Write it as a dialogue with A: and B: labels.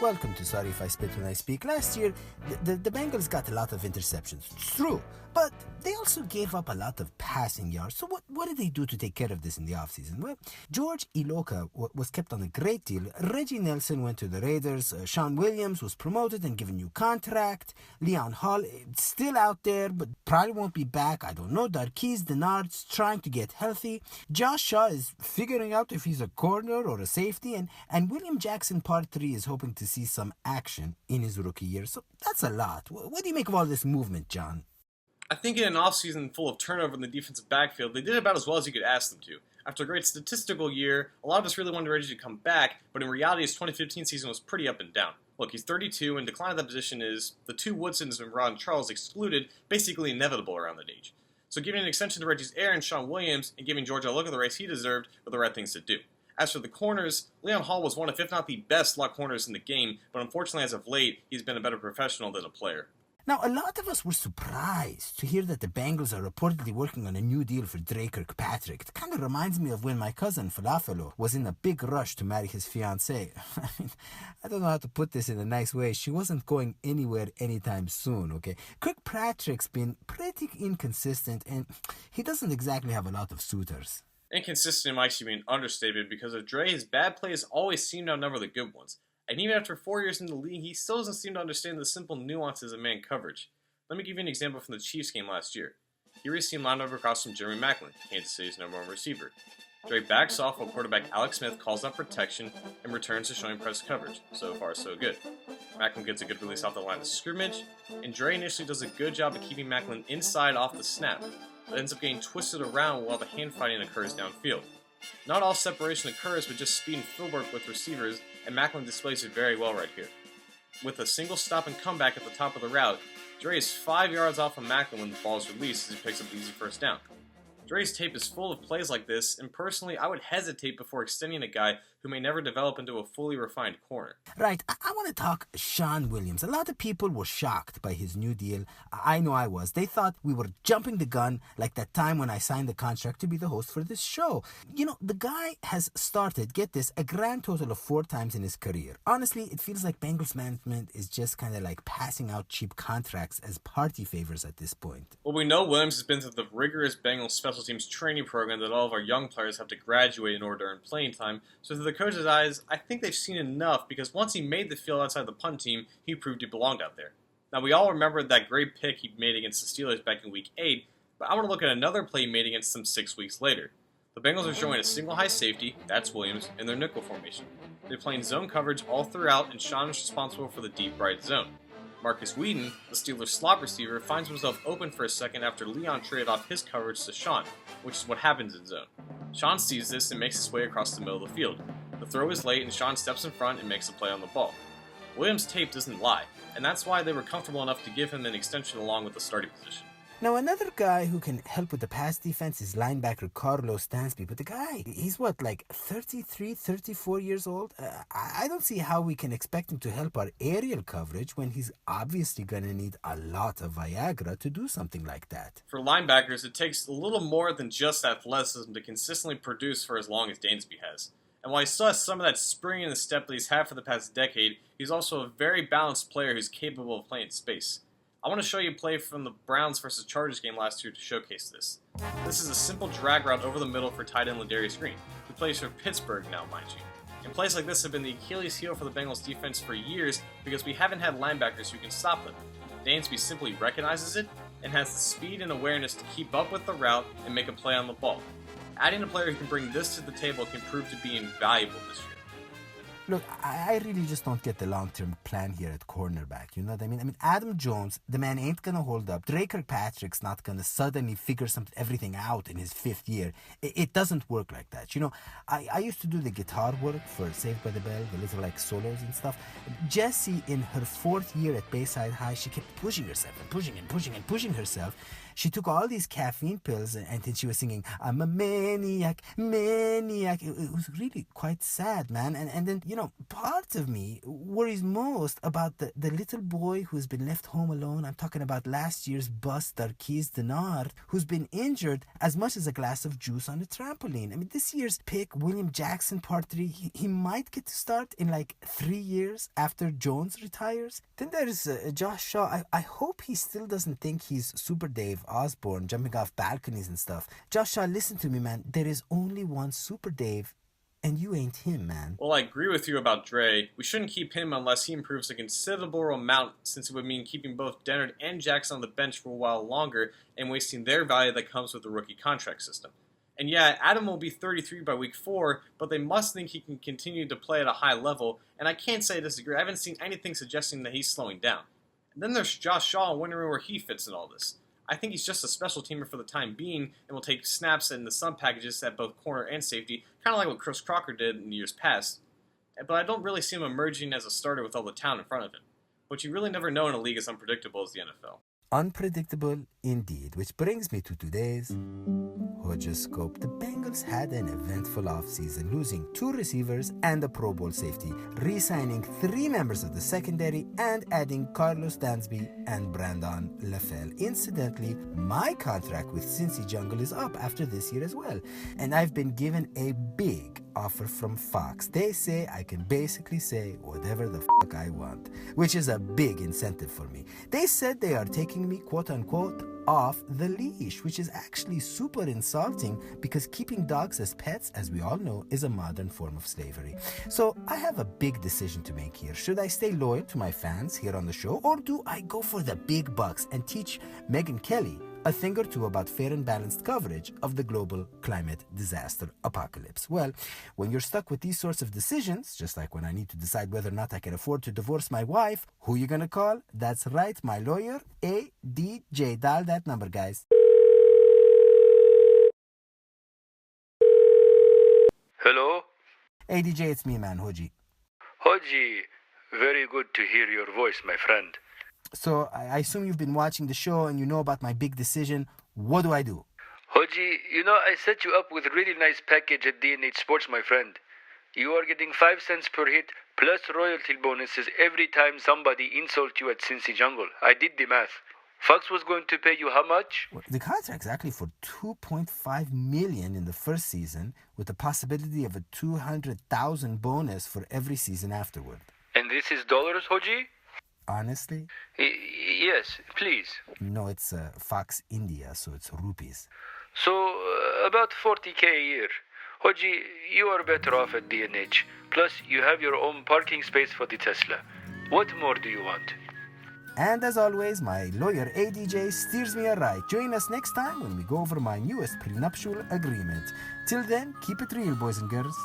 A: Welcome to Sorry If I Spit When I Speak. Last year, the Bengals got a lot of interceptions. It's true. But they also gave up a lot of passing yards. So what did they do to take care of this in the offseason? Well, George Iloka was kept on a great deal. Reggie Nelson went to the Raiders. Shawn Williams was promoted and given a new contract. Leon Hall still out there, but probably won't be back. I don't know. Darqueze Dennard's trying to get healthy. Josh Shaw is figuring out if he's a corner or a safety. And William Jackson, part 3, is hoping to see some action in his rookie year. So that's a lot. What do you make of all this movement, John?
B: I think in an offseason full of turnover in the defensive backfield, they did about as well as you could ask them to. After a great statistical year, a lot of us really wanted Reggie to come back, but in reality his 2015 season was pretty up and down. Look, he's 32, and decline of that position is, the two Woodsons and Ron Charles excluded, basically inevitable around that age. So giving an extension to Reggie's heir and Shawn Williams, and giving George a look at the race he deserved, were the right things to do. As for the corners, Leon Hall was one of, if not the best slot corners in the game, but unfortunately as of late, he's been a better professional than a player.
A: Now, a lot of us were surprised to hear that the Bengals are reportedly working on a new deal for Dre Kirkpatrick. It kind of reminds me of when my cousin Falafelo was in a big rush to marry his fiancée. I don't know how to put this in a nice way. She wasn't going anywhere anytime soon, okay? Kirkpatrick's been pretty inconsistent, and he doesn't exactly have a lot of suitors.
B: Inconsistent might actually be an understatement because of Dre, his bad plays always seem to outnumber the good ones. And even after 4 years in the league, he still doesn't seem to understand the simple nuances of man coverage. Let me give you an example from the Chiefs game last year. Here is team lined over across from Jeremy Maclin, Kansas City's #1 receiver. Dre backs off while quarterback Alex Smith calls out protection and returns to showing press coverage. So far, so good. Maclin gets a good release off the line of scrimmage, and Dre initially does a good job of keeping Maclin inside off the snap, but ends up getting twisted around while the hand fighting occurs downfield. Not all separation occurs, but just speed and footwork with receivers, and Maclin displays it very well right here. With a single stop and comeback at the top of the route, Dre is 5 yards off of Maclin when the ball is released as he picks up the easy first down. Dre's tape is full of plays like this, and personally, I would hesitate before extending a guy who may never develop into a fully refined corner.
A: Right, I want to talk Shawn Williams. A lot of people were shocked by his new deal. I know I was. They thought we were jumping the gun like that time when I signed the contract to be the host for this show. You know, the guy has started, get this, a grand total of 4 times in his career. Honestly, it feels like Bengals management is just kind of like passing out cheap contracts as party favors at this point.
B: Well, we know Williams has been through the rigorous Bengals special teams training program that all of our young players have to graduate in order to earn playing time, so through the coach's eyes, I think they've seen enough because once he made the field outside the punt team, he proved he belonged out there. Now, we all remember that great pick he made against the Steelers back in Week 8, but I want to look at another play he made against them 6 weeks later. The Bengals are showing a single high safety, that's Williams, in their nickel formation. They're playing zone coverage all throughout, and Shawn is responsible for the deep right zone. Marcus Whedon, the Steelers' slot receiver, finds himself open for a second after Leon traded off his coverage to Shawn, which is what happens in zone. Shawn sees this and makes his way across the middle of the field. The throw is late, and Shawn steps in front and makes a play on the ball. Williams' tape doesn't lie, and that's why they were comfortable enough to give him an extension along with the starting position.
A: Now, another guy who can help with the pass defense is linebacker Carlos Stansby. But the guy, he's what, like 33, 34 years old? I don't see how we can expect him to help our aerial coverage when he's obviously going to need a lot of Viagra to do something like that.
B: For linebackers, it takes a little more than just athleticism to consistently produce for as long as Dansby has. And while he still has some of that spring in the step that he's had for the past decade, he's also a very balanced player who's capable of playing space. I want to show you a play from the Browns vs. Chargers game last year to showcase this. This is a simple drag route over the middle for tight end Ladarius Green, who plays for Pittsburgh now, mind you. And plays like this have been the Achilles heel for the Bengals defense for years because we haven't had linebackers who can stop them. Dansby simply recognizes it and has the speed and awareness to keep up with the route and make a play on the ball. Adding a player who can bring this to the table can prove to be invaluable this year.
A: Look, I really just don't get the long-term plan here at cornerback. You know what I mean? I mean, Adam Jones, the man ain't going to hold up. Dre Kirkpatrick's not going to suddenly figure everything out in his 5th year. It doesn't work like that. You know, I used to do the guitar work for Saved by the Bell, the little like solos and stuff. Jessie, in her 4th year at Bayside High, she kept pushing herself and pushing herself. She took all these caffeine pills and then she was singing, I'm a maniac. It was really quite sad, man. And then, part of me worries most about the little boy who's been left home alone. I'm talking about last year's bust, Darquise Denard, who's been injured as much as a glass of juice on a trampoline. I mean, this year's pick, William Jackson, part 3, he might get to start in like 3 years after Jones retires. Then there's Josh Shaw. I hope he still doesn't think he's Super Dave Osborne jumping off balconies and stuff. Josh Shaw, listen to me, man. There is only one Super Dave, and you ain't him, man.
B: Well, I agree with you about Dre. We shouldn't keep him unless he improves a considerable amount, since it would mean keeping both Dennard and Jackson on the bench for a while longer and wasting their value that comes with the rookie contract system. And yeah, Adam will be 33 by week 4, but they must think he can continue to play at a high level, and I can't say I disagree. I haven't seen anything suggesting that he's slowing down. And then there's Josh Shaw, wondering where he fits in all this. I think he's just a special teamer for the time being and will take snaps in the sub packages at both corner and safety, kind of like what Chris Crocker did in years past. But I don't really see him emerging as a starter with all the talent in front of him, which you really never know in a league as unpredictable as the NFL.
A: Unpredictable indeed, which brings me to today's Hodgescope. The Bengals had an eventful offseason, losing 2 receivers and a Pro Bowl safety, re-signing 3 members of the secondary, and adding Carlos Dansby and Brandon LaFell. Incidentally, my contract with Cincy Jungle is up after this year as well, and I've been given a big offer from Fox. They say I can basically say whatever the fuck I want, which is a big incentive for me. They said they are taking me, quote unquote, off the leash, which is actually super insulting because keeping dogs as pets, as we all know, is a modern form of slavery. So I have a big decision to make here. Should I stay loyal to my fans here on the show, or do I go for the big bucks and teach Megyn Kelly a thing or two about fair and balanced coverage of the global climate disaster apocalypse? Well, when you're stuck with these sorts of decisions, just like when I need to decide whether or not I can afford to divorce my wife, who you gonna call? That's right, my lawyer, ADJ. Dial that number, guys.
C: Hello?
A: ADJ, it's me, man, Hoji.
C: Hoji, very good to hear your voice, my friend.
A: So I assume you've been watching the show and you know about my big decision. What do I do?
C: Hoji, I set you up with a really nice package at D&H Sports, my friend. You are getting 5 cents per hit plus royalty bonuses every time somebody insults you at Cincy Jungle. I did the math. Fox was going to pay you how much?
A: Well, the contract's actually for $2.5 million in the first season, with the possibility of a $200,000 bonus for every season afterward.
C: And this is dollars, Hoji?
A: Honestly?
C: Yes, please.
A: No, it's Fox India, so it's rupees.
C: So, about 40K a year. Hoji, you are better off at D&H. Plus, you have your own parking space for the Tesla. What more do you want?
A: And as always, my lawyer ADJ steers me aright. Join us next time when we go over my newest prenuptial agreement. Till then, keep it real, boys and girls.